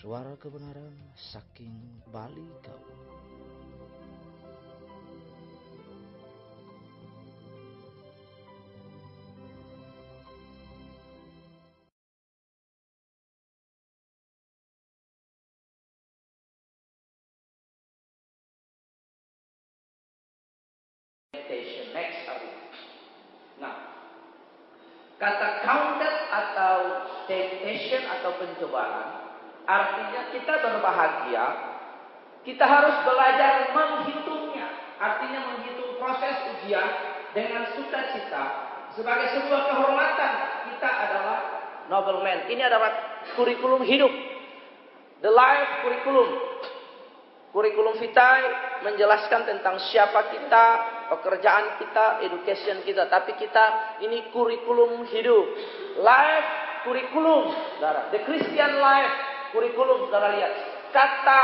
Suara kebenaran saking Bali kau. Next hari. Nah, kata counted atau temptation atau pencobaan artinya kita berbahagia. Kita harus belajar menghitungnya. Artinya menghitung proses ujian dengan sukacita sebagai sebuah kehormatan. Kita adalah nobleman. Ini adalah kurikulum hidup. The life curriculum. Kurikulum vitae menjelaskan tentang siapa kita, pekerjaan kita, education kita. Tapi kita ini kurikulum hidup. Life kurikulum, saudara. The Christian life kurikulum, saudara lihat. Kata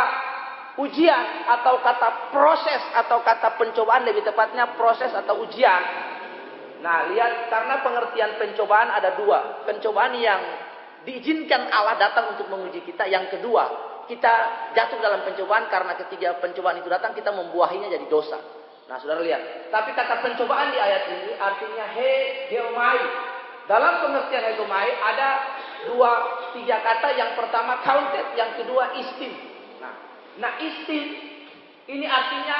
ujian atau kata proses atau kata pencobaan, lebih tepatnya proses atau ujian. Nah, lihat, karena pengertian pencobaan ada dua. Pencobaan yang diizinkan Allah datang untuk menguji kita. Yang kedua, kita jatuh dalam pencobaan karena ketika pencobaan itu datang kita membuahinya jadi dosa. Nah, saudara lihat. Tapi kata pencobaan di ayat ini artinya hegemai. Dalam pengertian hegemai ada tiga kata. Yang pertama counted, yang kedua esteem. Nah, esteem ini artinya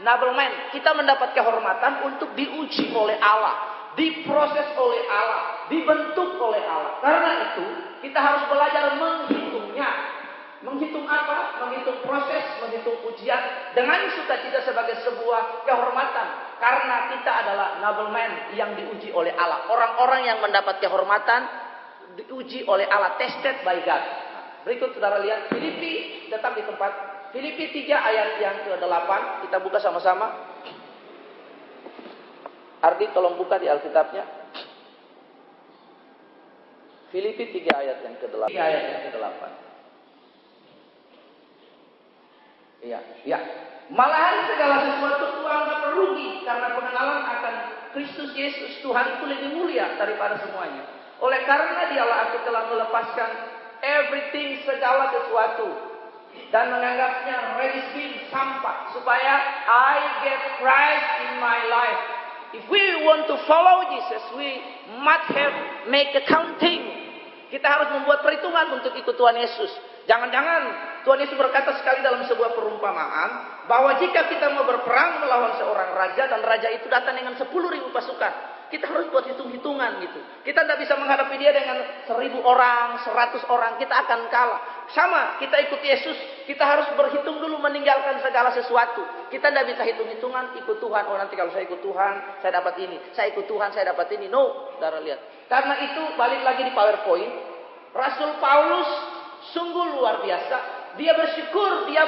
nobleman. Kita mendapat kehormatan untuk diuji oleh Allah, diproses oleh Allah, dibentuk oleh Allah. Karena itu kita harus belajar menghitungnya. Menghitung apa? Menghitung proses, menghitung ujian dengan sukacita sebagai sebuah kehormatan. Karena kita adalah nobleman yang diuji oleh Allah. Orang-orang yang mendapat kehormatan diuji oleh Allah, tested by God. Berikut saudara lihat Filipi, tetap di tempat. Filipi 3 ayat yang ke-8. Kita buka sama-sama. Ardi tolong buka di Alkitabnya. Filipi 3 ayat yang ke-8. 3 ayat yang ke-8. Ya. Malahan segala sesuatu kuanggap rugi karena pengenalan akan Kristus Yesus Tuhan itu lebih mulia daripada semuanya. Oleh karena dialah aku telah melepaskan everything, segala sesuatu, dan menganggapnya remisi sampah supaya I get Christ in my life. If we want to follow Jesus, we must have make accounting. Kita harus membuat perhitungan untuk ikut Tuhan Yesus. Jangan-jangan Tuhan Yesus berkata sekali dalam sebuah perumpamaan bahwa jika kita mau berperang melawan seorang raja dan raja itu datang dengan 10.000 pasukan, kita harus buat hitung-hitungan gitu. Kita tidak bisa menghadapi dia dengan 1.000 orang, 100 orang, kita akan kalah. Sama, kita ikut Yesus, kita harus berhitung dulu meninggalkan segala sesuatu. Kita tidak bisa hitung-hitungan ikut Tuhan. Oh, nanti kalau saya ikut Tuhan, saya dapat ini. Saya ikut Tuhan, saya dapat ini. No, saudara lihat. Karena itu balik lagi di PowerPoint, Rasul Paulus sungguh luar biasa. Dia bersyukur, dia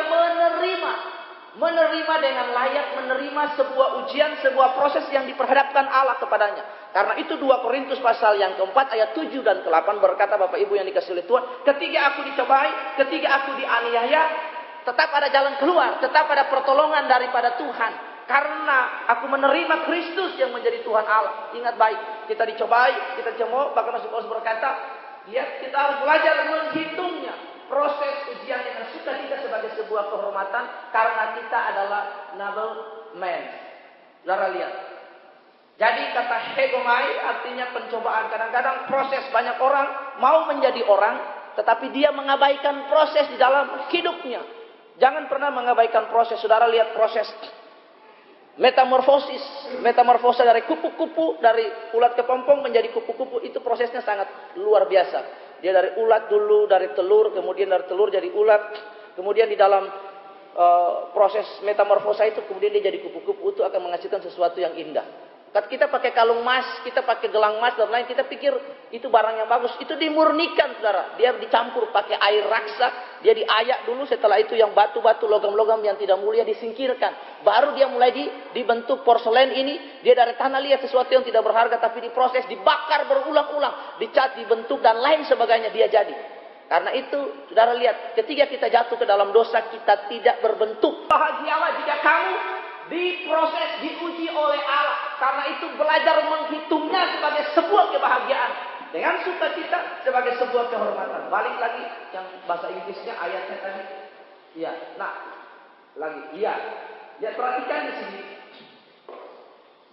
menerima dengan layak, menerima sebuah ujian, sebuah proses yang diperhadapkan Allah kepadanya. Karena itu 2 Korintus pasal yang keempat ayat 7 dan ke-8 berkata, Bapak Ibu yang dikasihi oleh Tuhan, ketika aku dicobai, ketika aku dianiaya, tetap ada jalan keluar, tetap ada pertolongan daripada Tuhan. Karena aku menerima Kristus yang menjadi Tuhan Allah. Ingat baik, kita dicobai, kita cemooh, bahkan Rasul Paulus berkata, ya, kita harus belajar menghitungnya. Proses ujian dengan sukacita sebagai sebuah kehormatan. Karena kita adalah noble man. Saudara lihat. Jadi kata hegemai artinya pencobaan. Kadang-kadang proses, banyak orang mau menjadi orang, tetapi dia mengabaikan proses di dalam hidupnya. Jangan pernah mengabaikan proses. Saudara lihat proses metamorfosa dari kupu-kupu, dari ulat kepompong menjadi kupu-kupu, itu prosesnya sangat luar biasa. Dia dari ulat dulu, dari telur, kemudian dari telur jadi ulat, kemudian di dalam proses metamorfosa itu kemudian dia jadi kupu-kupu. Itu akan menghasilkan sesuatu yang indah. Kita pakai kalung emas, kita pakai gelang emas dan lain, kita pikir itu barang yang bagus. Itu dimurnikan, saudara. Dia dicampur pakai air raksa, dia diayak dulu. Setelah itu yang batu-batu, logam-logam yang tidak mulia disingkirkan. Baru dia mulai dibentuk porselen ini. Dia dari tanah liat, sesuatu yang tidak berharga, tapi diproses, dibakar berulang-ulang, dicat, dibentuk dan lain sebagainya, dia jadi. Karena itu, saudara lihat, ketika kita jatuh ke dalam dosa, kita tidak berbentuk. Bahagialah jika kamu diproses, diuji oleh Allah. Karena itu belajar menghitungnya sebagai sebuah kebahagiaan. dengan sukacita sebagai sebuah kehormatan. Balik lagi yang bahasa Inggrisnya ayatnya tadi. Ya, nah, lagi. Iya. Ya, perhatikan di sini.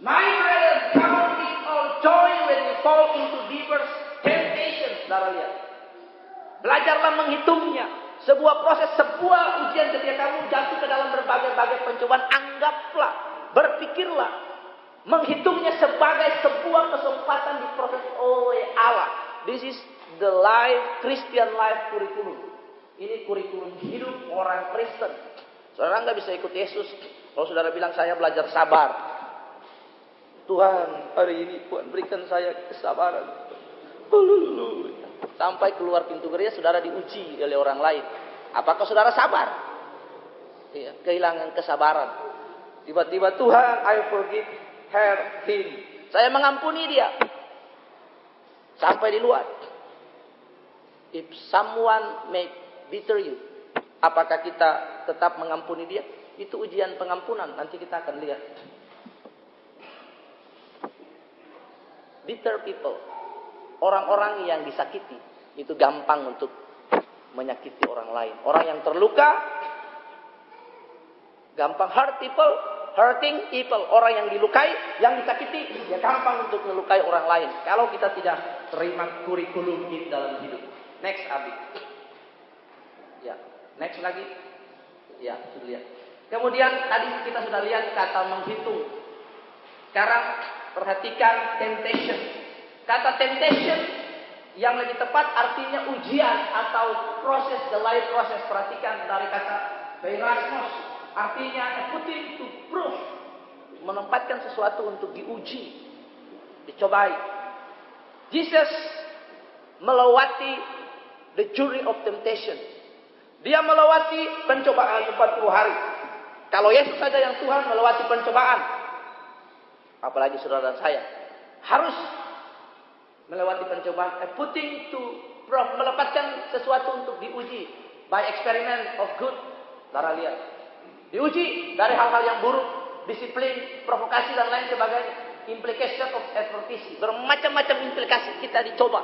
My brothers, count it all joy when you fall into diverse temptations. Saudara lihat. Belajarlah menghitungnya. Sebuah proses, sebuah ujian ketika kamu jatuh ke dalam berbagai-bagai pencobaan. Anggaplah, berpikirlah. Menghitungnya sebagai sebuah kesempatan diproses oleh Allah. This is the life, Christian life curriculum. Ini kurikulum hidup orang Kristen. Saudara nggak bisa ikut Yesus kalau saudara bilang saya belajar sabar. Tuhan, hari ini Tuhan berikan saya kesabaran. Sampai keluar pintu gereja saudara diuji oleh orang lain. Apakah saudara sabar? Iya, kehilangan kesabaran. Tiba-tiba Tuhan, I forgive him. Saya mengampuni dia. Sampai di luar. If someone make bitter you, apakah kita tetap mengampuni dia? Itu ujian pengampunan. Nanti kita akan lihat. Bitter people, orang-orang yang disakiti, itu gampang untuk menyakiti orang lain. Orang yang terluka, gampang hurting people. Orang yang dilukai, yang disakiti, ya gampang untuk melukai orang lain. Kalau kita tidak terima kurikulum ini dalam hidup. Next, Abi. Ya, next lagi. Ya, sudah lihat. Kemudian tadi kita sudah lihat kata menghitung. Sekarang perhatikan temptation. Kata temptation yang lebih tepat artinya ujian atau proses, the life process. Perhatikan dari kata peirasmos. Artinya putting to proof. Menempatkan sesuatu untuk diuji. Dicobai. Jesus melewati the journey of temptation. Dia melewati pencobaan 40 hari. Kalau Yesus saja yang Tuhan melewati pencobaan, apalagi saudara dan saya, harus melewati pencobaan. Putting to proof, melepaskan sesuatu untuk diuji. By experiment of good. Saudara lihat. Diuji dari hal-hal yang buruk, disiplin, provokasi dan lain sebagainya. Implication of adversity. Bermacam-macam implikasi kita dicoba.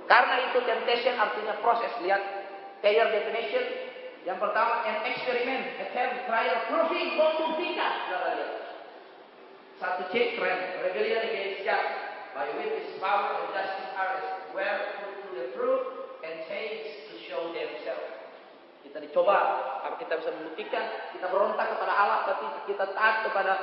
Karena itu temptation artinya proses. Lihat clear definition. Yang pertama, an experiment, attempt, trial, proving, membuktikan. Saudara lihat. 1C keren. Rebellion against God. By which his power and justice are were put to the proof and changed to show themselves. Kita dicoba, apa kita bisa membuktikan? Kita berontak kepada Allah, tapi kita taat kepada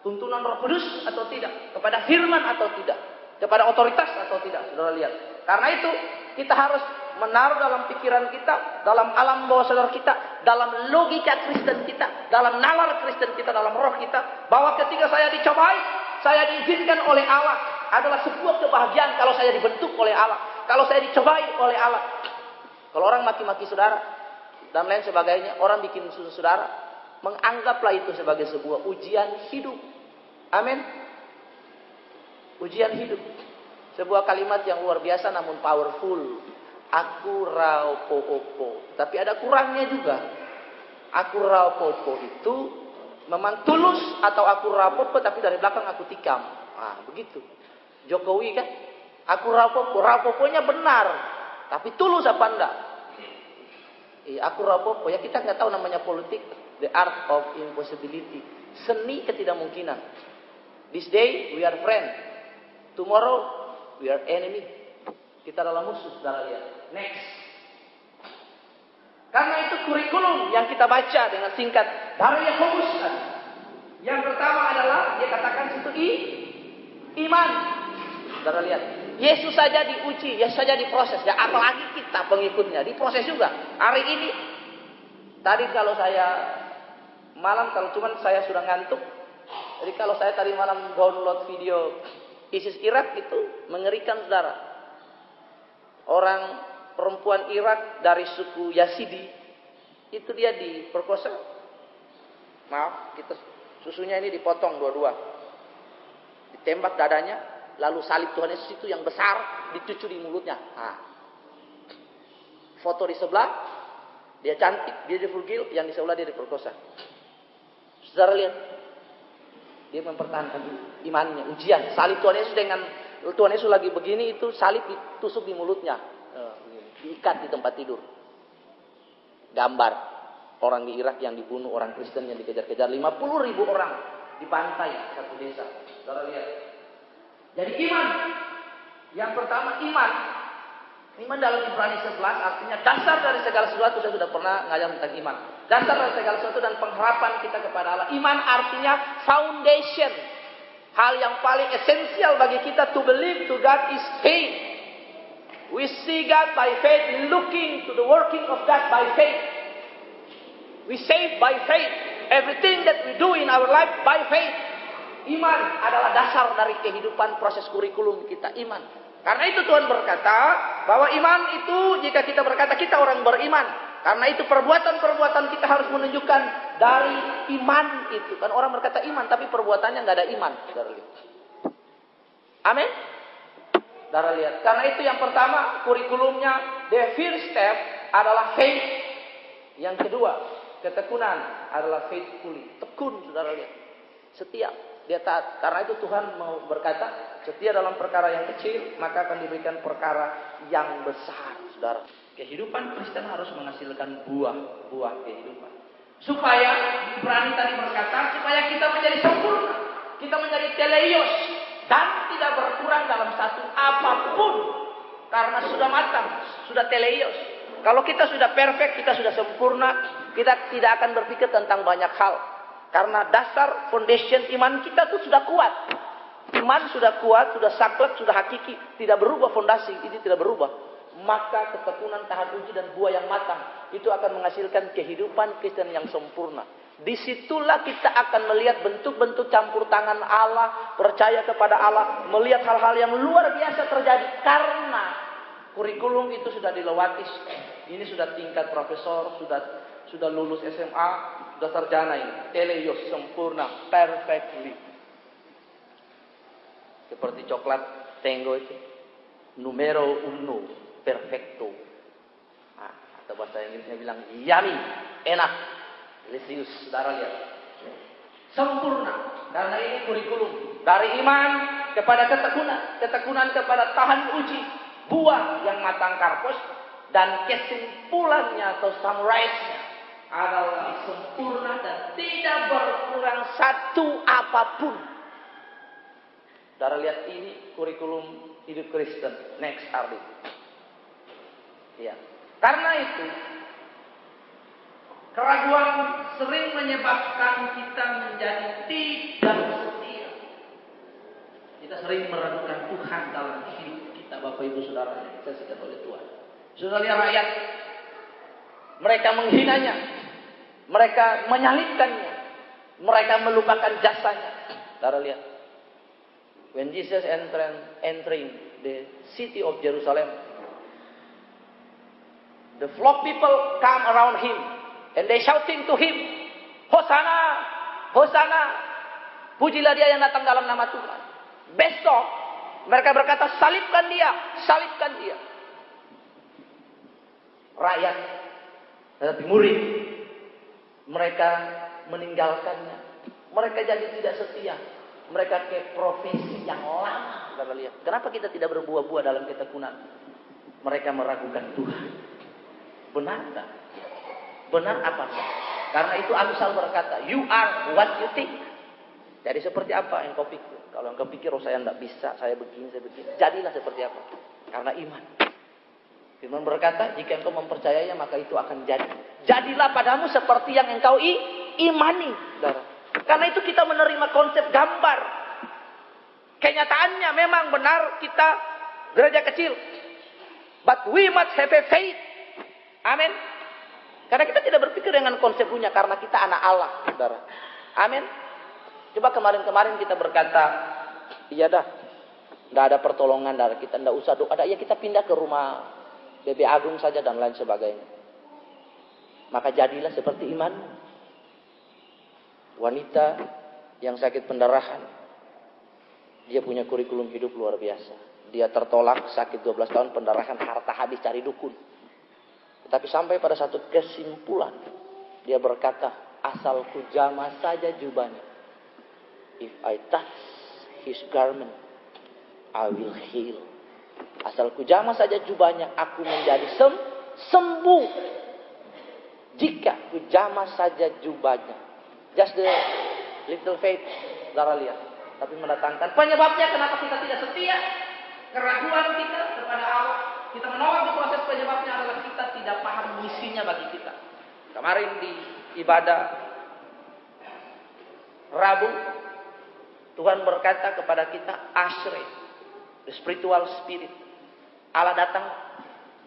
tuntunan Roh Kudus atau tidak? Kepada firman atau tidak? Kepada otoritas atau tidak? Saudara lihat. Karena itu kita harus menaruh dalam pikiran kita, dalam alam bawah sadar kita, dalam logika Kristen kita, dalam nalar Kristen kita, dalam roh kita, bahwa ketika saya dicobai, saya diizinkan oleh Allah, adalah sebuah kebahagiaan kalau saya dibentuk oleh Allah, kalau saya dicobai oleh Allah. Kalau orang maki-maki saudara dan lain sebagainya, orang bikin susu saudara, menganggaplah itu sebagai sebuah ujian hidup. Amin. Ujian hidup. Sebuah kalimat yang luar biasa namun powerful. Aku rau po-opo. Tapi ada kurangnya juga. Aku rau po-opo itu memang tulus, atau aku rau po-opo tapi dari belakang aku tikam. Nah, begitu. Jokowi kan, aku rau po-opo. Rau po-oponya benar, tapi tulus apa enggak? Aku rau po-opo. Ya kita nggak tahu namanya politik. The art of impossibility. Seni ketidakmungkinan. This day we are friend. Tomorrow we are enemy. Kita adalah musuh, saudara lihat. Next. Karena itu kurikulum yang kita baca dengan singkat dari Yakobus tadi. Yang pertama adalah dia katakan situ iman. Saudara lihat. Yesus saja diuji, Yesus saja diproses. Ya apalagi kita pengikutnya diproses juga. Hari ini tadi kalau saya malam, kalau cuman saya sudah ngantuk. Jadi kalau saya tadi malam download video ISIS Irak itu mengerikan, saudara. Orang perempuan Irak dari suku Yazidi itu dia diperkosa. Maaf, kita susunya ini dipotong dua-dua. Ditembak dadanya, lalu salib Tuhan Yesus itu yang besar dicucu di mulutnya. Nah. Foto di sebelah, dia cantik, beautiful girl, yang di sebelah dia diperkosa. Saudara lihat, dia mempertahankan imannya, ujian. Salib Tuhan Yesus dengan Tuhan Yesus lagi begini, itu salib ditusuk di mulutnya. Diikat di tempat tidur. Gambar orang di Irak yang dibunuh, orang Kristen yang dikejar-kejar. 50.000 orang dibantai satu desa. Saudara lihat. Jadi iman. Yang pertama iman. Iman dalam Ibrani 11 artinya dasar dari segala sesuatu. Saya sudah pernah ngajar tentang iman. Dasar dari segala sesuatu dan pengharapan kita kepada Allah. Iman artinya foundation. Hal yang paling esensial bagi kita to believe to God is faith. We see God by faith, looking to the working of God by faith. We save by faith. Everything that we do in our life by faith. Iman adalah dasar dari kehidupan proses kurikulum kita. Iman. Karena itu Tuhan berkata bahwa iman itu jika kita berkata kita orang beriman. Karena itu perbuatan-perbuatan kita harus menunjukkan dari iman itu. Kan orang berkata iman tapi perbuatannya nggak ada iman. Saudara lihat. Amin. Saudara lihat. Karena itu yang pertama kurikulumnya the first step adalah faith. Yang kedua ketekunan adalah faithfully. Tekun saudara lihat. Setia. Dia taat. Karena itu Tuhan mau berkata, setia dalam perkara yang kecil, maka akan diberikan perkara yang besar, saudara. Kehidupan Kristen harus menghasilkan buah kehidupan. Supaya, Ibrani tadi berkata, supaya kita menjadi sempurna. Kita menjadi teleios. Dan tidak berkurang dalam satu apapun. Karena sudah matang, sudah teleios. Kalau kita sudah perfect, kita sudah sempurna, kita tidak akan berpikir tentang banyak hal. Karena dasar foundation iman kita tuh sudah kuat. Iman sudah kuat, sudah saklek, sudah hakiki. Tidak berubah fondasi, ini tidak berubah. Maka ketekunan, tahan uji dan buah yang matang. Itu akan menghasilkan kehidupan Kristen yang sempurna. Disitulah kita akan melihat bentuk-bentuk campur tangan Allah. Percaya kepada Allah. Melihat hal-hal yang luar biasa terjadi. Karena kurikulum itu sudah dilewati. Ini sudah tingkat profesor, sudah lulus SMA, sudah sarjana ini. Teleios, sempurna, perfectly. Seperti coklat Tango itu. Numero uno, perfecto. Nah, atau bahasa Inggrisnya bilang, yummy, enak. Delicious, saudara lihat. Sempurna. Karena ini kurikulum. Dari iman kepada ketekunan. Ketekunan kepada tahan uji. Buah yang matang karpos. Dan kesimpulannya atau summarize-nya adalah sempurna dan tidak berkurang satu apapun. Saudara lihat ini kurikulum hidup Kristen. Next Ardi. Ya. Karena itu keraguan sering menyebabkan kita menjadi tidak setia. Kita sering meragukan Tuhan dalam hidup kita, Bapak Ibu Saudara yang dikasihi oleh Tuhan. Saudara lihat rakyat, mereka menghinanya, mereka menyalibkannya, mereka melupakan jasanya. Saudara lihat, when Jesus entering the city of Jerusalem, the flock people come around him and they shouting to him, Hosana, Hosana, pujilah dia yang datang dalam nama Tuhan. Besok mereka berkata, salibkan dia, salibkan dia. Rakyat, tetapi murid, mereka meninggalkannya. Mereka jadi tidak setia. Mereka ke profesi yang lama. Kita lihat. Kenapa kita tidak berbuah-buah dalam ketekunan? Mereka meragukan Tuhan. Benar tak? Benar apa? Karena itu Amsal berkata, you are what you think. Jadi seperti apa yang kau pikir? Kalau engkau pikir, oh saya tidak bisa, saya begini, saya begini. Jadilah seperti apa? Karena iman. Firman berkata, jika engkau mempercayainya, maka itu akan jadi. Jadilah padamu seperti yang engkau imani. Saudara. Karena itu kita menerima konsep gambar. Kenyataannya memang benar kita gereja kecil. But we must have a faith. Amin. Karena kita tidak berpikir dengan konsep punya. Karena kita anak Allah. Saudara. Amin. Coba kemarin-kemarin kita berkata, iya dah. Tidak ada pertolongan dari kita. Tidak usah doa. Ya kita pindah ke rumah BB Agung saja dan lain sebagainya. Maka jadilah seperti iman. Wanita yang sakit pendarahan. Dia punya kurikulum hidup luar biasa. Dia tertolak, sakit 12 tahun, pendarahan, harta habis cari dukun. Tetapi sampai pada satu kesimpulan. Dia berkata, asal ku jamah saja jubahnya. If I touch his garment, I will heal. Asal kujama saja jubahnya, aku menjadi sembuh. Jika kujama saja jubahnya. Just the little faith, saudara lihat. Tapi mendatangkan penyebabnya kenapa kita tidak setia. Keraguan kita kepada Allah. Kita menolak di proses penyebabnya adalah kita tidak paham misinya bagi kita. Kemarin di ibadah Rabu, Tuhan berkata kepada kita, Ashrei, the spiritual spirit. Allah datang,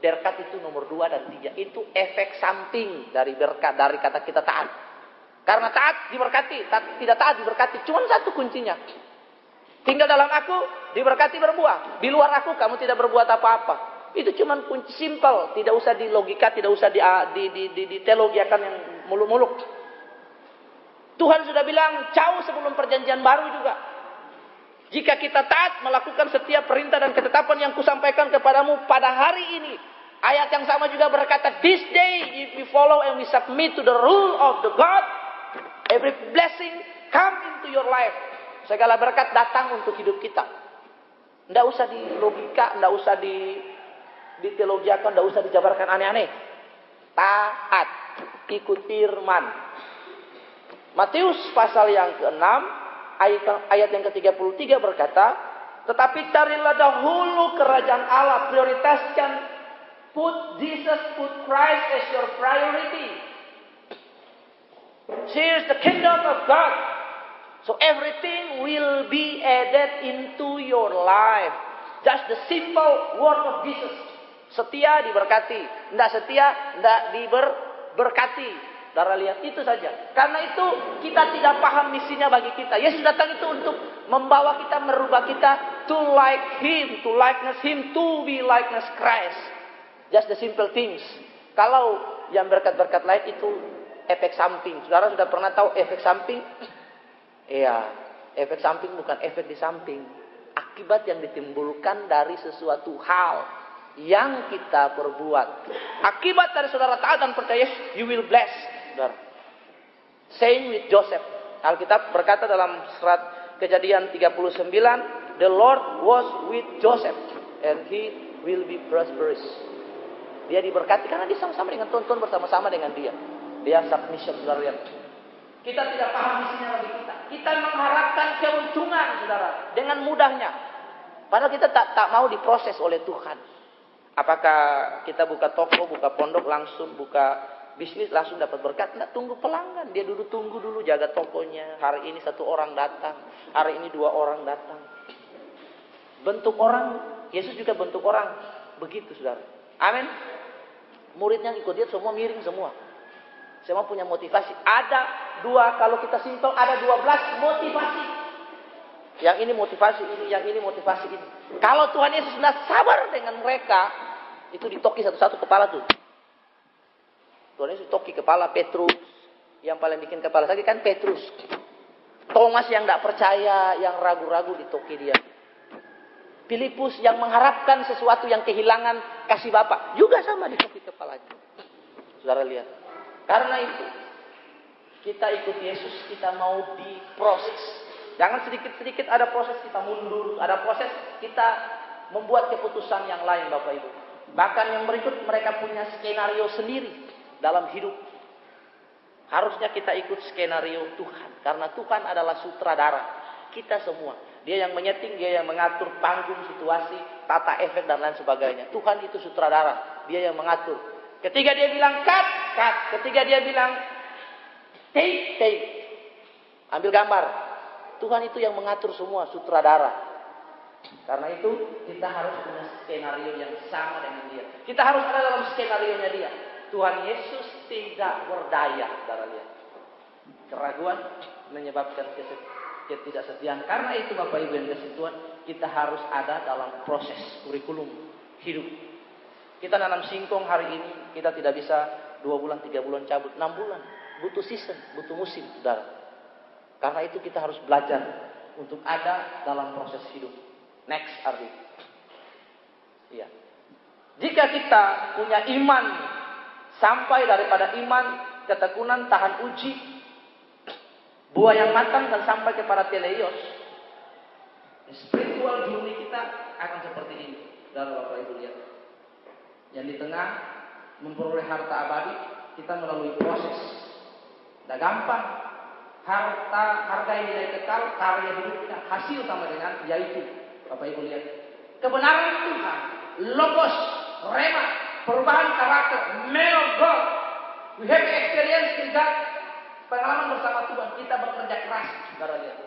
berkat itu nomor 2 dan 3. Itu efek samping dari berkat, dari kata kita taat. Karena taat diberkati, tidak taat diberkati. Cuma satu kuncinya. Tinggal dalam aku, diberkati berbuah. Di luar aku, kamu tidak berbuat apa-apa. Itu cuma kunci simpel. Tidak usah di logika, tidak usah di teologiakan yang muluk-muluk. Tuhan sudah bilang jauh sebelum perjanjian baru juga. Jika kita taat melakukan setiap perintah dan ketetapan yang kusampaikan kepadamu pada hari ini. Ayat yang sama juga berkata, this day if we follow and we submit to the rule of the God, every blessing come into your life. Segala berkat datang untuk hidup kita. Tidak usah di logika, tidak usah di teologiakan, tidak usah dijabarkan aneh-aneh. Taat, ikut firman. Matius pasal yang ke-6, ayat yang ke-33 berkata, tetapi carilah dahulu kerajaan Allah, prioritaskan, put Jesus, put Christ as your priority. Here's the kingdom of God. So everything will be added into your life. Just the simple word of Jesus. Setia diberkati, tidak setia tidak diberkati. Saudara lihat itu saja. Karena itu kita tidak paham misinya bagi kita. Yesus datang itu untuk membawa kita, merubah kita to like Him, to likeness Him, to be likeness Christ. Just the simple things. Kalau yang berkat-berkat lain itu efek samping. Saudara sudah pernah tahu efek samping? Iya, efek samping bukan efek di samping. Akibat yang ditimbulkan dari sesuatu hal yang kita perbuat. Akibat dari saudara taat dan percaya, you will bless. Saudara. Same with Joseph. Alkitab berkata dalam surat Kejadian 39, the Lord was with Joseph and he will be prosperous. Dia diberkati karena dia sama-sama dengan Tuhan, bersama-sama dengan dia. Dia submission, saudara lihat. Kita tidak paham misinya bagi kita. Kita mengharapkan keuntungan, saudara, dengan mudahnya. Padahal kita tak mau diproses oleh Tuhan. Apakah kita buka toko, buka pondok, langsung buka bisnis, langsung dapat berkat? Tidak, tunggu pelanggan. Dia tunggu dulu, jaga tokonya. Hari ini 1 orang datang. Hari ini 2 orang datang. Bentuk orang, Yesus juga bentuk orang. Begitu, saudara. Amin. Muridnya ikut dia semua miring semua. Semua punya motivasi. Ada 2, kalau kita simpel, ada 12 motivasi. Yang ini motivasi ini, yang ini motivasi ini. Kalau Tuhan Yesus sudah sabar dengan mereka, itu ditoki satu-satu kepala tuh. Tuhan Yesus toki kepala Petrus. Yang paling bikin kepala sakit kan Petrus. Thomas yang tidak percaya, yang ragu-ragu ditoki dia. Filipus yang mengharapkan sesuatu yang kehilangan kasih Bapa, juga sama ditoki kepalanya. Saudara lihat. Karena itu, kita ikut Yesus, kita mau diproses. Jangan sedikit-sedikit ada proses kita mundur, ada proses kita membuat keputusan yang lain, Bapak Ibu. Bahkan yang berikut mereka punya skenario sendiri dalam hidup. Harusnya kita ikut skenario Tuhan, karena Tuhan adalah sutradara kita semua. Dia yang menyeting, dia yang mengatur panggung, situasi, tata efek dan lain sebagainya. Tuhan itu sutradara, dia yang mengatur. Ketika dia bilang cut, cut. Ketika dia bilang take, take. Ambil gambar. Tuhan itu yang mengatur semua, sutradara. Karena itu kita harus punya skenario yang sama dengan dia. Kita harus ada dalam skenario-nya dia. Tuhan Yesus tidak berdaya, saudara lihat. Keraguan menyebabkan ketidaksetiaan. Karena itu Bapak Ibu yang kasih Tuhan, kita harus ada dalam proses kurikulum hidup. Kita nanam singkong hari ini, kita tidak bisa 2 bulan, 3 bulan cabut, 6 bulan. Butuh season, butuh musim, saudara. Karena itu kita harus belajar untuk ada dalam proses hidup. Next, Ardi. Iya. Jika kita punya iman, sampai daripada iman, ketekunan, tahan uji, buah yang matang dan sampai kepada teleios, spirit spiritual journey kita akan seperti ini. Dan Bapak Ibu lihat. Yang di tengah memperoleh harta abadi, kita melalui proses. Tidak gampang. Harga yang nilai kekal, karya hidup kita, hasil sama dengan yaitu. Bapak Ibu lihat. Kebenaran Tuhan, logos, rema, perubahan karakter, man of God. We have experience in God. Pengalaman bersama Tuhan, kita bekerja keras. Saudara lihat.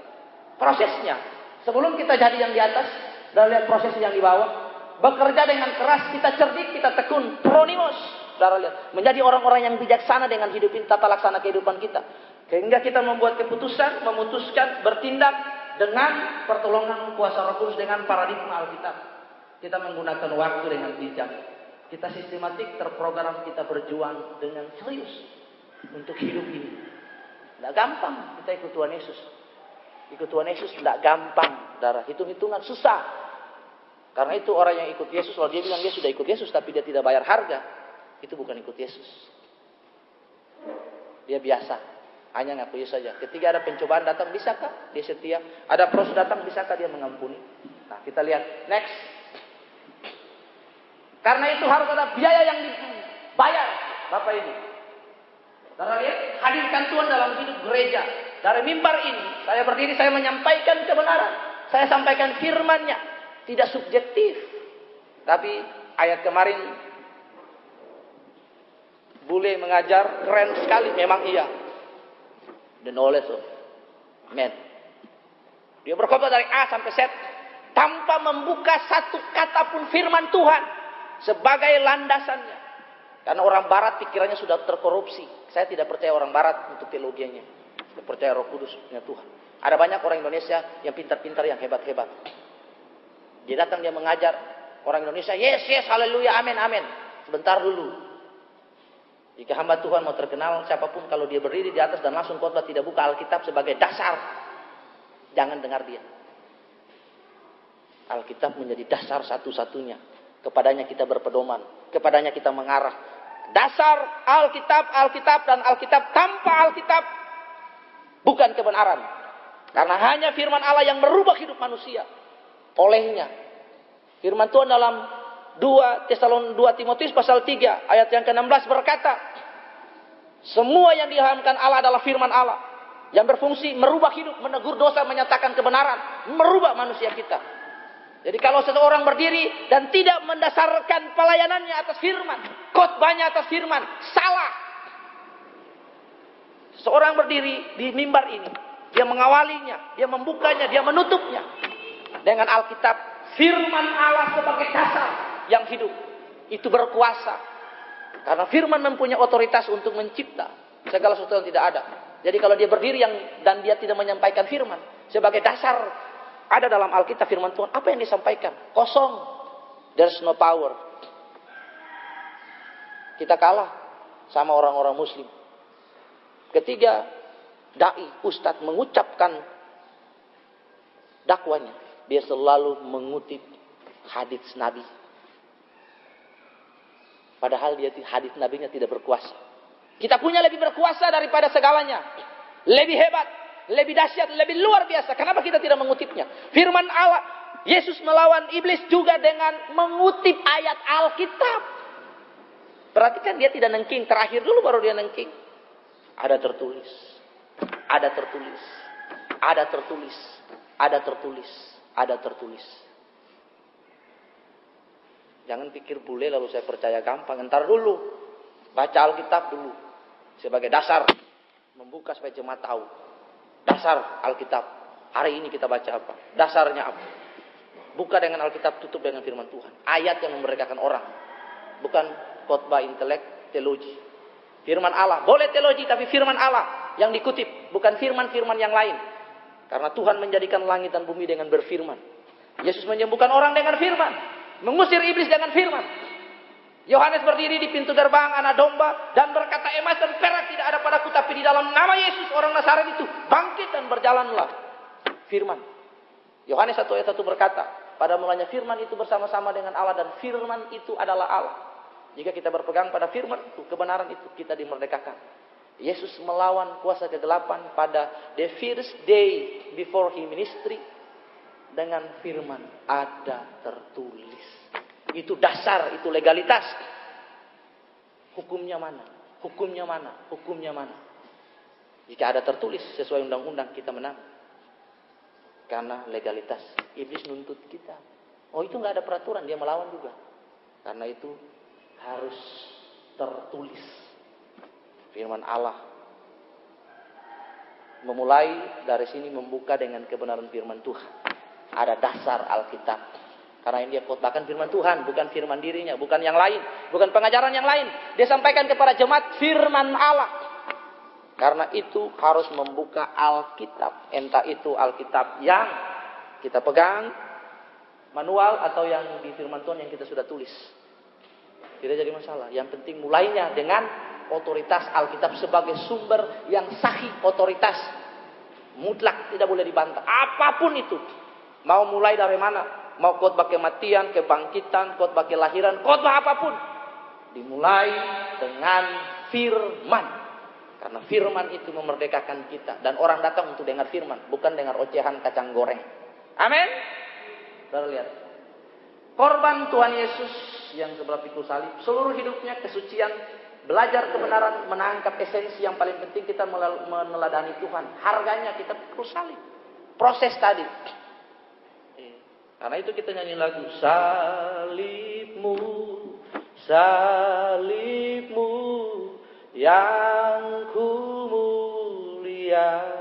Prosesnya, sebelum kita jadi yang di atas, dan lihat proses yang di bawah. Bekerja dengan keras, kita cerdik, kita tekun. Pronimos. Saudara lihat. Menjadi orang-orang yang bijaksana dengan hidup tata laksana kehidupan kita. Sehingga kita membuat keputusan, memutuskan, bertindak dengan pertolongan kuasa Roh Kudus dengan paradigma Alkitab. Kita menggunakan waktu dengan bijak. Kita sistematik, terprogram, kita berjuang dengan serius untuk hidup ini. Tidak gampang kita ikut Tuhan Yesus. Ikut Tuhan Yesus tidak gampang. Darah hitung-hitungan susah. Karena itu orang yang ikut Yesus, kalau dia bilang dia sudah ikut Yesus tapi dia tidak bayar harga, itu bukan ikut Yesus. Dia biasa, hanya ngaku Yesus saja. Ketika ada pencobaan datang, bisakah dia setia? Ada proses datang, bisakah dia mengampuni? Nah, kita lihat next. Karena itu harus ada biaya yang dibayar, Bapak Ibu. Karena lihat, hadirkan Tuhan dalam hidup gereja. Dari mimbar ini, saya berdiri, saya menyampaikan kebenaran. Saya sampaikan firman-Nya. Tidak subjektif. Tapi ayat kemarin, Bule mengajar, keren sekali. Memang iya. The knowledge of man. Dia berkhotbah dari A sampai Z. Tanpa membuka satu kata pun firman Tuhan. Sebagai landasannya. Karena orang barat pikirannya sudah terkorupsi. Saya tidak percaya orang barat untuk teologianya. Saya percaya Roh Kudusnya Tuhan. Ada banyak orang Indonesia yang pintar-pintar, yang hebat-hebat. Dia datang, dia mengajar. Orang Indonesia, yes, haleluya, amin, amin. Sebentar dulu. Jika hamba Tuhan mau terkenal, siapapun kalau dia berdiri di atas dan langsung khotbah tidak buka Alkitab sebagai dasar, jangan dengar dia. Alkitab menjadi dasar satu-satunya. Kepadanya kita berpedoman. Kepadanya kita mengarah. Dasar Alkitab dan Alkitab tanpa Alkitab bukan kebenaran. Karena hanya firman Allah yang merubah hidup manusia. Olehnya. Firman Tuhan dalam 2 Timotius pasal 3 ayat yang ke-16 berkata, semua yang diilhamkan Allah adalah firman Allah yang berfungsi merubah hidup, menegur dosa, menyatakan kebenaran, merubah manusia kita. Jadi kalau seseorang berdiri dan tidak mendasarkan pelayanannya atas firman, khotbahnya atas firman, salah. Seseorang berdiri di mimbar ini, dia mengawalinya, dia membukanya, dia menutupnya dengan Alkitab, firman Allah sebagai dasar yang hidup. Itu berkuasa. Karena firman mempunyai otoritas untuk mencipta segala sesuatu yang tidak ada. Jadi kalau dia berdiri dan dia tidak menyampaikan firman sebagai dasar, ada dalam Alkitab firman Tuhan, apa yang disampaikan? Kosong. There's no power. Kita kalah sama orang-orang muslim. Ketiga, dai, ustadz mengucapkan dakwanya, dia selalu mengutip hadis Nabi. Padahal hadis Nabinya tidak berkuasa. Kita punya lebih berkuasa daripada segalanya. Lebih hebat, lebih dahsyat, lebih luar biasa. Kenapa kita tidak mengutipnya? Firman Allah, Yesus melawan iblis juga dengan mengutip ayat Alkitab. Perhatikan dia tidak nengking. Terakhir dulu baru dia nengking. Ada tertulis. Ada tertulis. Ada tertulis. Ada tertulis. Ada tertulis. Jangan pikir bule lalu saya percaya gampang. Entar dulu. Baca Alkitab dulu. Sebagai dasar. Membuka supaya jemaat tahu. Dasar Alkitab. Hari ini kita baca apa? Dasarnya apa? Buka dengan Alkitab, tutup dengan firman Tuhan. Ayat yang memerdekakan orang. Bukan khotbah intelek, teologi. Firman Allah. Boleh teologi, tapi firman Allah yang dikutip. Bukan firman-firman yang lain. Karena Tuhan menjadikan langit dan bumi dengan berfirman. Yesus menyembuhkan orang dengan firman. Mengusir iblis dengan firman. Yohanes berdiri di pintu gerbang anak domba dan berkata, emas dan perak tidak ada padaku, tapi di dalam nama Yesus orang Nazaret itu bangkit dan berjalanlah. Firman. Yohanes 1 ayat 1 berkata, pada mulanya firman itu bersama-sama dengan Allah dan firman itu adalah Allah. Jika kita berpegang pada firman itu, kebenaran itu, kita dimerdekakan. Yesus melawan kuasa kegelapan pada the first day before his ministry. dengan firman ada tertulis. Itu dasar, itu legalitas. Hukumnya mana? Hukumnya mana? Hukumnya mana? Jika ada tertulis sesuai undang-undang, kita menang. Karena legalitas. Iblis nuntut kita. Oh, itu nggak ada peraturan, dia melawan juga. Karena itu harus tertulis. Firman Allah. Memulai dari sini membuka dengan kebenaran firman Tuhan. Ada dasar Alkitab. Karena ini dia khotbahkan firman Tuhan, bukan firman dirinya, bukan yang lain, bukan pengajaran yang lain. Dia sampaikan kepada jemaat firman Allah. Karena itu harus membuka Alkitab. Entah itu Alkitab yang kita pegang, manual, atau yang di firman Tuhan yang kita sudah tulis. Tidak jadi masalah. Yang penting mulainya dengan otoritas Alkitab sebagai sumber yang sahih, otoritas mutlak, tidak boleh dibantah. Apapun itu. Mau mulai dari mana? Mau khotbah kematian, kebangkitan, khotbah kelahiran, khotbah apapun. Dimulai dengan firman. Karena firman itu memerdekakan kita. Dan orang datang untuk dengar firman. Bukan dengar ocehan kacang goreng. Amin. Saudara lihat. Korban Tuhan Yesus yang sebelah pikul salib. Seluruh hidupnya kesucian. Belajar kebenaran. Menangkap esensi yang paling penting. Kita meneladani Tuhan. Harganya kita pikul salib. Proses tadi. Karena itu kita nyanyi lagu. Salibmu. Salibmu. Yang ku muliakan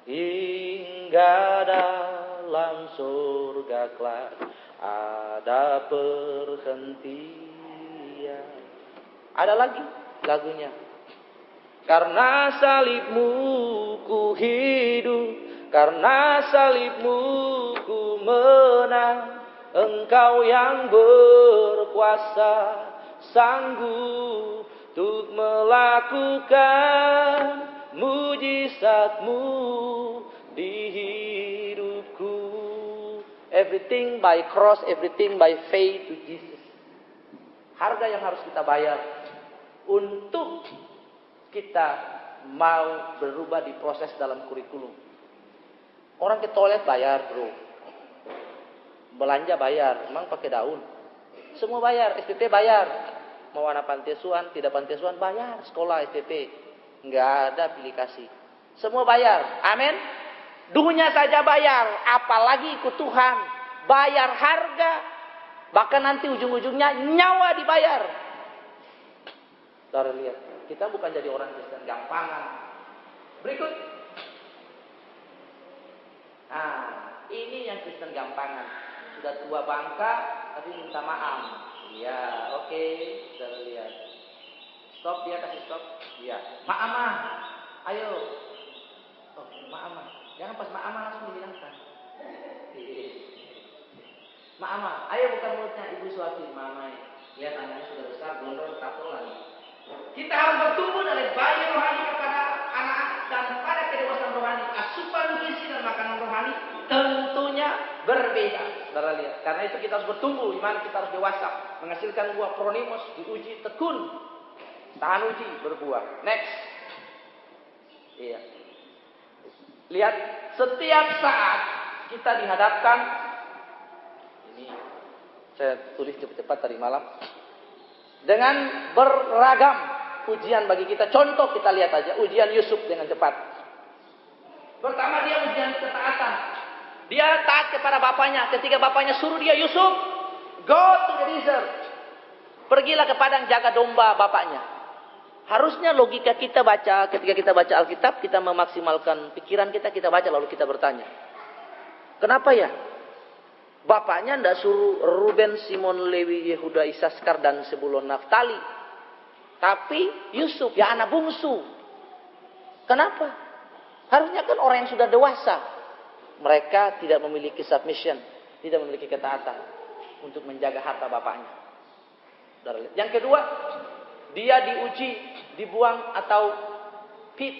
hingga dalam surga kelak ada perhentian. Ada lagi lagunya. Karena salibmu ku hidup, karena salibmu ku menang, engkau yang berkuasa sanggup untuk melakukan mujizatmu di hidupku. Everything by cross, everything by faith to Jesus. Harga yang harus kita bayar untuk kita mau berubah di proses dalam kurikulum. Orang ke toilet bayar, bro. Belanja bayar, emang pakai daun. Semua bayar, SPP bayar. Mau anak panti asuhan, tidak panti asuhan, bayar. Sekolah SPP. Enggak ada pilih kasih. Semua bayar. Amin. Dunia saja bayar. Apalagi ikut Tuhan. Bayar harga. Bahkan nanti ujung-ujungnya nyawa dibayar. Saudara lihat. Kita bukan jadi orang Kristen gampangan. Berikut. Nah, ini yang Kristen gampangan. Sudah tua bangka, tapi minta maaf. Ya, oke. Sudah lihat. Stop, dia kasih stop. Ya. Ma'amah. Ayo. Oh, ma'amah. Jangan pas ma'amah langsung dihilangkan. Ma'amah. Ayo buka mulutnya. Ibu suapin. Ma'amah. Lihat anaknya sudah besar. Gondrong, tato lagi. Kita harus bertumbuh dari bayi rohani kepada anak-anak dan pada kedewasaan rohani. Asupan gizi dan makanan rohani tentunya berbeda. Saudara lihat. Karena itu kita harus bertumbuh. Iman kita harus dewasa. Menghasilkan buah pronimos. Diuji tekun. Tahan uji berbuah. Next. Iya. Lihat. Setiap saat kita dihadapkan. Ini. Saya tulis cepat-cepat tadi malam. Dengan beragam ujian bagi kita. Contoh kita lihat aja. Ujian Yusuf dengan cepat. Pertama dia ujian ketaatan. Dia taat kepada bapaknya. Ketika bapaknya suruh dia, Yusuf, go to the desert. Pergilah ke padang jaga domba bapaknya. Harusnya logika kita baca, ketika kita baca Alkitab, kita memaksimalkan pikiran kita baca lalu kita bertanya. Kenapa ya? Bapaknya tidak suruh Ruben, Simon, Lewi, Yehuda, Isaskar, dan Sebulon, Naftali. Tapi Yusuf, ya anak bungsu. Kenapa? Harusnya kan orang yang sudah dewasa. Mereka tidak memiliki submission, tidak memiliki ketaatan untuk menjaga harta bapaknya. Yang kedua, dia diuji, dibuang atau pit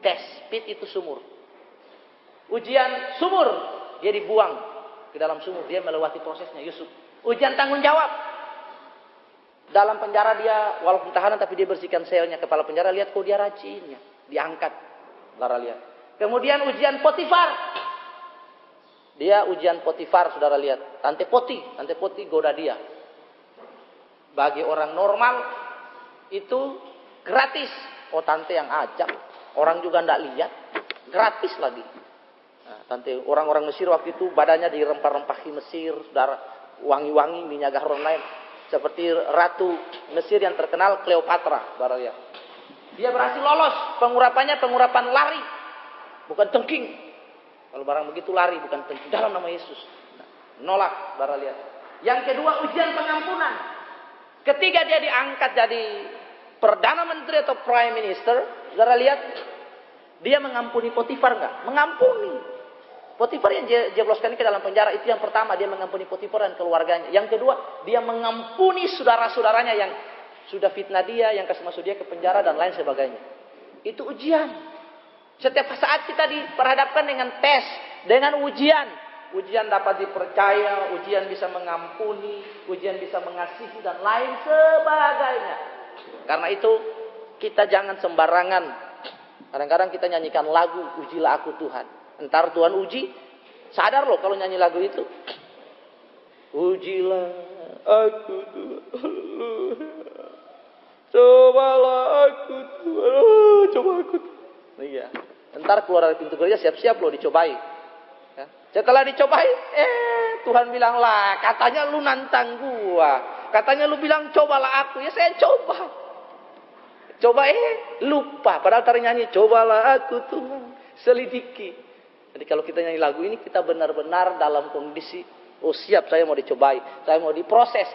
test. Pit itu sumur. Ujian sumur, dia dibuang ke dalam sumur. Dia melewati prosesnya. Yusuf. Ujian tanggung jawab. Dalam penjara dia, walaupun tahanan tapi dia bersihkan selnya. Kepala penjara lihat kok dia rajinnya. Diangkat. Lara lihat. Kemudian ujian Potifar. Dia ujian Potifar, saudara lihat. Tante Poti goda dia. Bagi orang normal itu gratis. Oh, tante yang ajak. Orang juga ndak lihat. Gratis lagi. Nah, tante orang-orang Mesir waktu itu badannya dirempah-rempahi Mesir, saudara. Wangi-wangi minyak harum lain. Seperti ratu Mesir yang terkenal Cleopatra, saudara lihat. Dia berhasil lolos. Pengurapannya pengurapan lari. Bukan tengking. Kalau barang begitu lari, bukan tengking. Dalam nama Yesus. Nah, nolak, saudara lihat. Yang kedua, ujian pengampunan. Ketika dia diangkat jadi Perdana Menteri atau Prime Minister, saudara lihat. Dia mengampuni Potifar enggak? Mengampuni. Potifar yang jebloskan ke dalam penjara, itu yang pertama. Dia mengampuni Potifar dan keluarganya. Yang kedua, dia mengampuni saudara-saudaranya yang sudah fitnah dia, yang kasih masuk dia ke penjara dan lain sebagainya. Itu ujian. Setiap saat kita diperhadapkan dengan tes, dengan ujian. Ujian dapat dipercaya, ujian bisa mengampuni, ujian bisa mengasihi dan lain sebagainya. Karena itu kita jangan sembarangan. Kadang-kadang kita nyanyikan lagu, ujilah aku Tuhan. Entar Tuhan uji, sadar loh kalau nyanyi lagu itu. Ujilah aku Tuhan. Cobalah aku Tuhan. Coba aku Tuhan. Iya. Entar keluar dari pintu gereja siap-siap loh dicobai. Ya. Setelah dicobai, Tuhan bilang lah, katanya lu nantang gua. Katanya lu bilang cobalah aku. Ya saya coba. Coba lupa. Padahal tadi nyanyi, cobalah aku Tuhan. Selidiki. Jadi kalau kita nyanyi lagu ini, kita benar-benar dalam kondisi, oh siap saya mau dicobai. Saya mau diproses.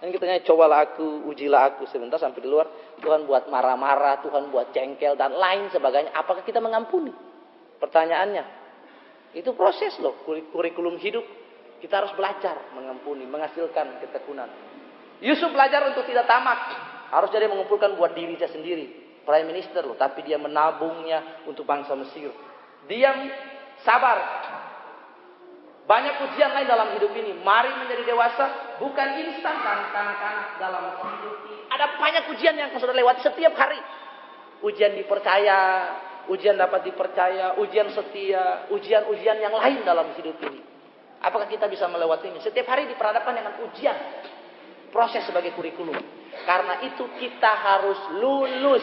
Dan kita nyanyi, cobalah aku, ujilah aku. Sebentar sampai di luar, Tuhan buat marah-marah, Tuhan buat jengkel, dan lain sebagainya. Apakah kita mengampuni? Pertanyaannya. Itu proses loh, kurikulum hidup. Kita harus belajar mengampuni, menghasilkan ketekunan. Yusuf belajar untuk tidak tamak. Harus jadi mengumpulkan buat diri dia sendiri. Prime Minister loh, tapi dia menabungnya untuk bangsa Mesir. Diam, sabar. Banyak ujian lain dalam hidup ini. Mari menjadi dewasa, bukan instan dan kanak-kanak dalam hidup ini. Ada banyak ujian yang sudah lewati setiap hari. Ujian dipercaya, ujian dapat dipercaya, ujian setia, ujian-ujian yang lain dalam hidup ini. Apakah kita bisa melewatinya? Setiap hari diperhadapkan dengan ujian. Proses sebagai kurikulum. Karena itu kita harus lulus.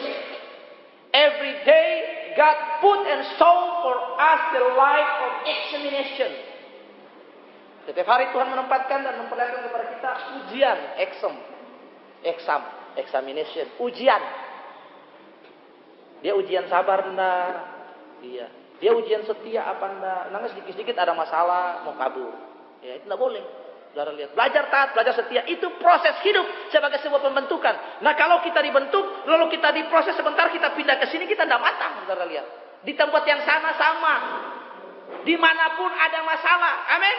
Every day God put and show for us the life of examination. Setiap hari Tuhan menempatkan dan memperlihatkan kepada kita ujian, examination, ujian. Dia ujian sabar enggak? Iya. Dia ujian setia apa enggak? Nangis sedikit-sedikit ada masalah, mau kabur. Ya, itu enggak boleh. Saudara lihat, belajar taat, belajar setia, itu proses hidup sebagai sebuah pembentukan. Nah, kalau kita dibentuk, lalu kita diproses sebentar, kita pindah ke sini, kita tidak matang, saudara lihat. Di tempat yang sama-sama, dimanapun ada masalah, amin.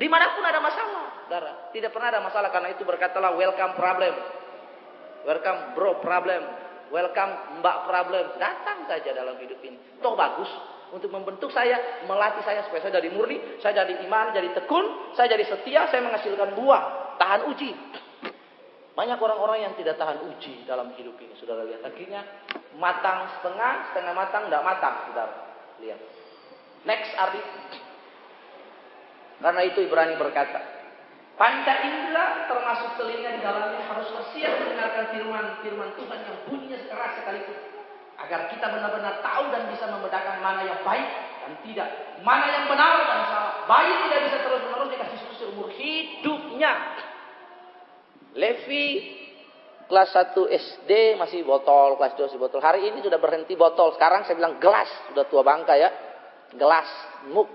Dimanapun ada masalah, saudara. Tidak pernah ada masalah, karena itu berkatalah welcome problem, welcome bro problem, welcome mbak problem. Datang saja dalam hidup ini. Toh bagus. Untuk membentuk saya, melatih saya supaya saya jadi murni, saya jadi iman, jadi tekun, saya jadi setia, saya menghasilkan buah, tahan uji. Banyak orang-orang yang tidak tahan uji dalam hidup ini, saudara lihat. Akhirnya matang setengah, setengah matang, tidak matang, saudara lihat. Next, Ardi. Karena itu Ibrani berkata, panca indera termasuk telinga di dalamnya harus siap mendengarkan firman Tuhan yang bunyinya keras sekalipun. Agar kita benar-benar tahu dan bisa membedakan mana yang baik dan tidak. Mana yang benar dan salah. Bayi tidak bisa terus-menerus dikasih susu seumur hidupnya. Levi kelas 1 SD masih botol, kelas 2 masih botol. Hari ini sudah berhenti botol. Sekarang saya bilang gelas. Sudah tua bangka ya. Gelas, mug.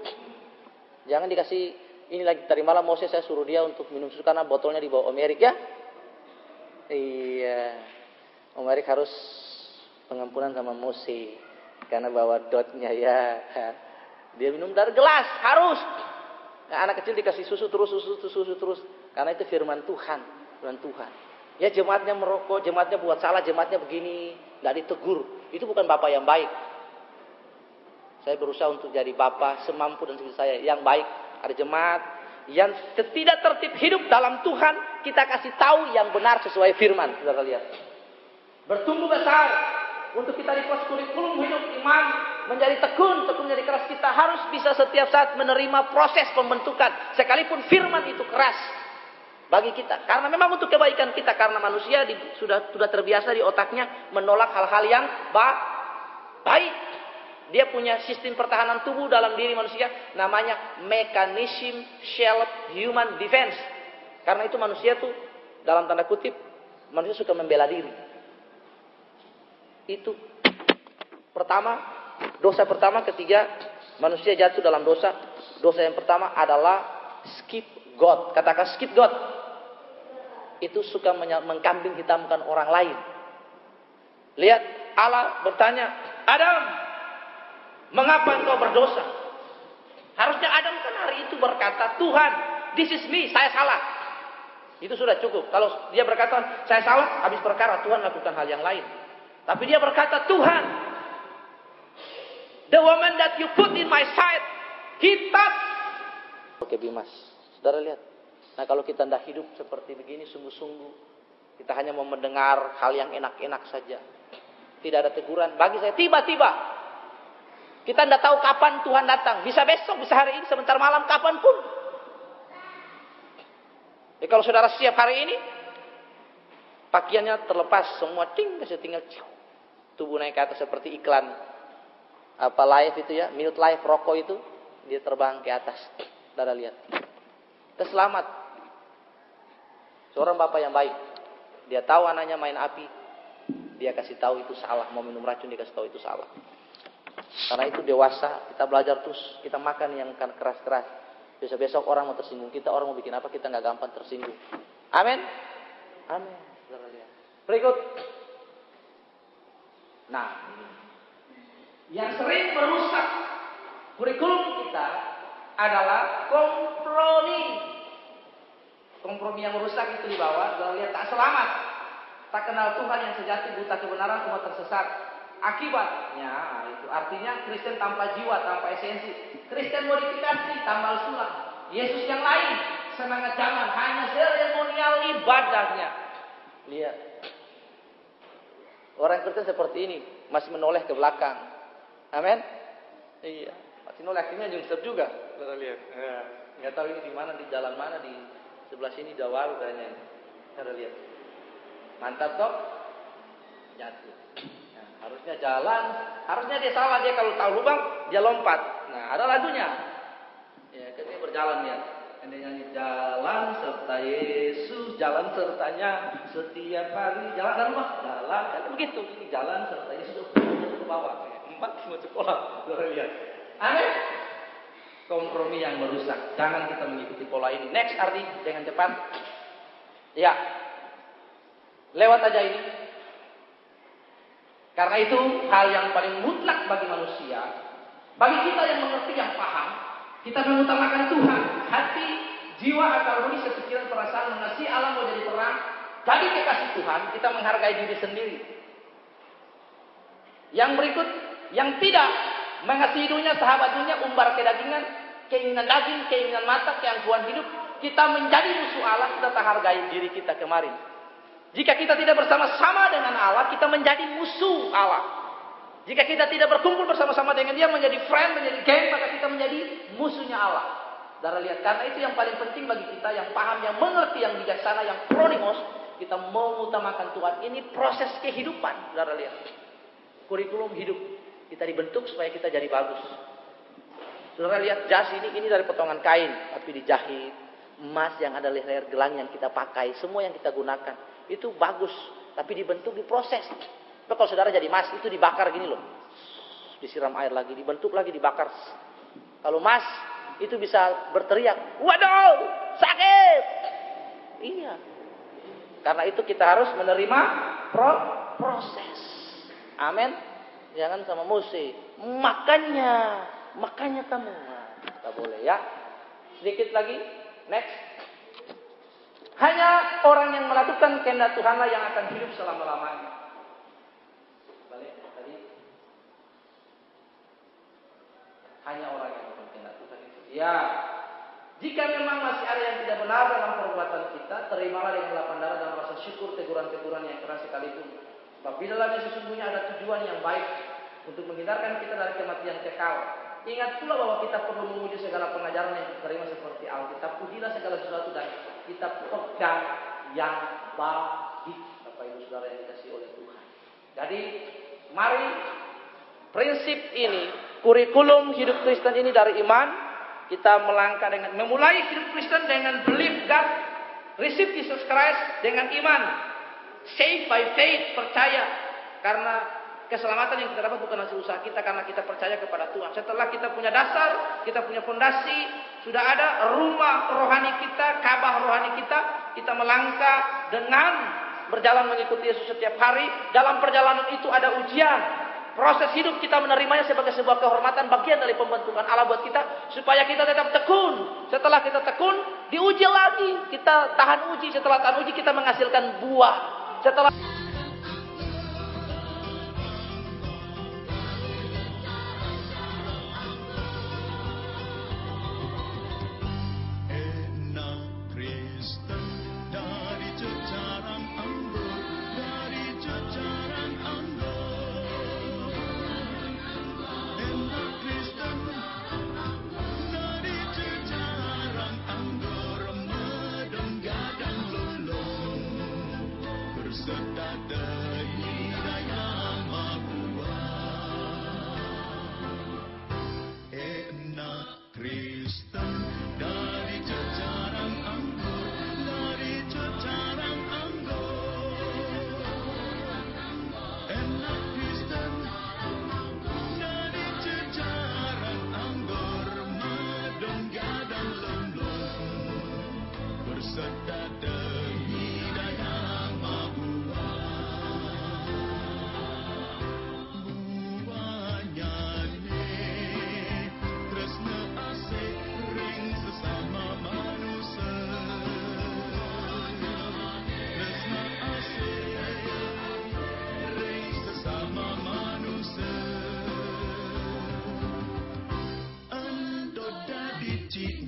Jangan dikasih ini lagi. Tadi malam Moses saya suruh dia untuk minum susu karena botolnya dibawa Om Erik ya. Iya. Om Erik harus pengampunan sama Mose karena bawa dotnya ya. Dia minum dari gelas harus. Nah, anak kecil dikasih susu terus karena itu firman Tuhan. Ya jemaatnya merokok, jemaatnya buat salah, jemaatnya begini, enggak ditegur. Itu bukan bapak yang baik. Saya berusaha untuk jadi bapak semampu dan seperti saya yang baik. Ada jemaat yang tidak tertib hidup dalam Tuhan, kita kasih tahu yang benar sesuai firman. Saudara lihat. Bertumbuh besar. Untuk kita di pos kurikulum hidup iman, menjadi tekun menjadi keras. Kita harus bisa setiap saat menerima proses pembentukan. Sekalipun firman itu keras bagi kita. Karena memang untuk kebaikan kita. Karena manusia sudah terbiasa di otaknya menolak hal-hal yang baik. Dia punya sistem pertahanan tubuh dalam diri manusia. Namanya mechanism self human defense. Karena itu manusia tuh dalam tanda kutip manusia suka membela diri. Itu pertama, dosa pertama ketiga manusia jatuh dalam dosa. Dosa yang pertama adalah skip God. Katakan skip God. Itu suka mengkambing hitamkan orang lain. Lihat, Allah bertanya, Adam, mengapa engkau berdosa? Harusnya Adam kan hari itu berkata, Tuhan, this is me, saya salah. Itu sudah cukup. Kalau dia berkata, saya salah, habis perkara, Tuhan lakukan hal yang lain. Tapi dia berkata, Tuhan, the woman that you put in my side, he touched. Oke Bimas, saudara lihat. Nah kalau kita tidak hidup seperti begini sungguh-sungguh, kita hanya mau mendengar hal yang enak-enak saja. Tidak ada teguran. Bagi saya tiba-tiba. Kita tidak tahu kapan Tuhan datang. Bisa besok, bisa hari ini, sebentar malam, kapanpun. Jadi kalau saudara siap hari ini, pakaiannya terlepas semua, tinggal tubuh naik ke atas seperti iklan live itu ya, minute live rokok itu, dia terbang ke atas. Saudara lihat. Kita selamat. Seorang bapak yang baik, dia tahu anaknya main api, dia kasih tahu itu salah, mau minum racun dia kasih tahu itu salah. Karena itu dewasa, kita belajar terus, kita makan yang keras-keras. Besok-besok orang mau tersinggung kita, orang mau bikin apa, kita nggak gampang tersinggung. Amin. Amin. Berikut. Nah, yang sering merusak kurikulum kita adalah kompromi. Kompromi yang merusak itu di bawah, lihat tak selamat, tak kenal Tuhan yang sejati, buta kebenaran, umat tersesat. Akibatnya itu artinya Kristen tanpa jiwa, tanpa esensi. Kristen modifikasi, tambal sulam. Yesus yang lain, semangat zaman, hanya seremonial ibadahnya. Lihat. Orang Kristen seperti ini masih menoleh ke belakang. Amin. Iya, masih noleh, akhirnya nyungsep juga. Kita lihat. Nggak tahu ini di mana, di jalan mana, di sebelah sini Dawaru kayaknya. Kita lihat. Mantap toh? Jatuh. Nah, harusnya jalan, harusnya dia salah, dia kalau tahu lubang dia lompat. Nah, ada lagunya. Ya, kan dia berjalan ya. Dia nyanyi jalan serta Yesus, jalan sertanya setiap hari, jalan dan rumah, jalan kan begitu. Ini jalan serta Yesus ke bawah. Empat mau sekolah, lihat. Aneh. Kompromi yang merusak. Jangan kita mengikuti pola ini. Next Ardi, dengan cepat. Ya. Lewat aja ini. Karena itu hal yang paling mutlak bagi manusia. Bagi kita yang mengerti, yang paham, kita mengutamakan Tuhan. Hati, jiwa, akal budi, sepikiran, perasaan, mengasihi Allah mau jadi terang. Jadi kekasih Tuhan, kita menghargai diri sendiri. Yang berikut, yang tidak mengasihi dunia, sahabat dunia, umbar kedagingan, keinginan daging, keinginan mata, keangkuhan hidup, kita menjadi musuh Allah, kita tak hargai diri kita kemarin. Jika kita tidak bersama-sama dengan Allah, kita menjadi musuh Allah. Jika kita tidak berkumpul bersama-sama dengan Dia, menjadi friend, menjadi geng, maka kita menjadi musuhnya Allah. Saudara lihat, karena itu yang paling penting bagi kita, yang paham, yang mengerti, yang bijaksana, yang pronimos, kita mengutamakan Tuhan. Ini proses kehidupan, saudara lihat. Kurikulum hidup. Kita dibentuk supaya kita jadi bagus. Saudara lihat jas ini dari potongan kain, tapi dijahit. Emas yang ada leher gelang yang kita pakai, semua yang kita gunakan. Itu bagus, tapi dibentuk, diproses. Tapi kalau saudara jadi emas, itu dibakar gini loh. Disiram air lagi, dibentuk lagi, dibakar. Kalau emas, itu bisa berteriak, waduh, sakit. Iya. Karena itu kita harus menerima proses. Amin. Jangan sama musik. Makanya kamu. Tak boleh ya. Sedikit lagi. Next. Hanya orang yang melakukan kehendak Tuhanlah yang akan hidup selama-lamanya. Balik tadi. Hanya orang yang melakukan kehendak Tuhan itu. Ya. Jika memang masih ada yang tidak benar dalam perbuatan kita, terimalah dengan lapang dada dan rasa syukur teguran-teguran yang keras sekalipun. Tapi dalamnya sesungguhnya ada tujuan yang baik. untuk menghindarkan kita dari kematian kekal. Ingat pula bahwa kita perlu memuji segala pengajaran yang kita terima seperti Alkitab. Pujilah segala sesuatu dan kita pegang yang baik. Bapak Ibu Saudara yang dikasihi oleh Tuhan. Jadi mari prinsip ini, kurikulum hidup Kristen ini dari iman. Kita melangkah dengan memulai hidup Kristen dengan believe God, receive Jesus Christ dengan iman, saved by faith, percaya karena keselamatan yang kita dapat bukan hasil usaha kita, karena kita percaya kepada Tuhan. Setelah kita punya dasar, kita punya fondasi, sudah ada rumah rohani kita, Ka'bah rohani kita melangkah dengan berjalan mengikuti Yesus setiap hari. Dalam perjalanan itu ada ujian. Proses hidup kita menerimanya sebagai sebuah kehormatan, bagian dari pembentukan Allah buat kita, supaya kita tetap tekun. Setelah kita tekun, diuji lagi. Kita tahan uji, setelah tahan uji kita menghasilkan buah. Setelah Ci